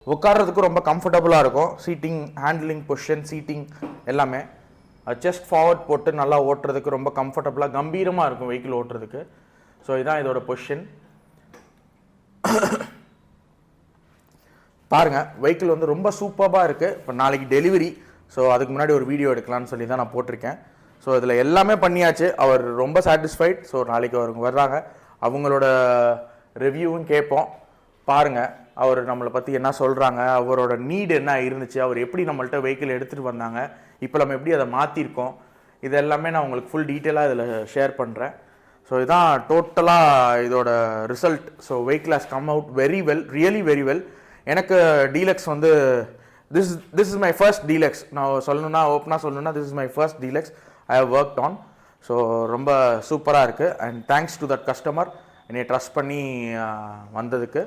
உட்கார்றதுக்கு ரொம்ப கம்ஃபர்டபுளாக இருக்கும். சீட்டிங், ஹேண்ட்லிங் பொசிஷன், சீட்டிங் எல்லாமே செஸ்ட் ஃபார்வர்ட் போட்டு நல்லா ஓட்டுறதுக்கு ரொம்ப கம்ஃபர்டபுளாக கம்பீரமாக இருக்கும் வெஹிக்கிள் ஓட்டுறதுக்கு. ஸோ இதான் இதோட பொசிஷன். பாருங்கள், வெஹிக்கிள் வந்து ரொம்ப சூப்பராக இருக்குது. இப்போ நாளைக்கு டெலிவரி, ஸோ அதுக்கு முன்னாடி ஒரு வீடியோ எடுக்கலான்னு சொல்லி தான் நான் போட்டிருக்கேன். ஸோ இதில் எல்லாமே பண்ணியாச்சு. அவர் ரொம்ப சாட்டிஸ்ஃபைட். ஸோ நாளைக்கு அவருக்கு வர்றாங்க, அவங்களோட ரிவ்யூவும் கேட்போம். பாருங்கள் அவர் நம்மளை பற்றி என்ன சொல்கிறாங்க, அவரோட நீடு என்ன இருந்துச்சு, அவர் எப்படி நம்மள்ட்ட வெஹிக்கிள் எடுத்துகிட்டு வந்தாங்க, இப்போ நம்ம எப்படி அதை மாற்றிருக்கோம், இது எல்லாமே நான் உங்களுக்கு ஃபுல் டீட்டெயிலாக இதில் ஷேர் பண்ணுறேன். ஸோ இதான் டோட்டலாக இதோட result. So vehicle has come out very well, really very well. எனக்கு டீலக்ஸ் வந்து this is my first deluxe. நான் சொல்லணுன்னா, ஓப்பனாக சொல்லணுன்னா, this is my first deluxe I have worked on. So ரொம்ப சூப்பராக இருக்குது. And thanks to that customer என்னை ட்ரஸ்ட் பண்ணி வந்ததுக்கு.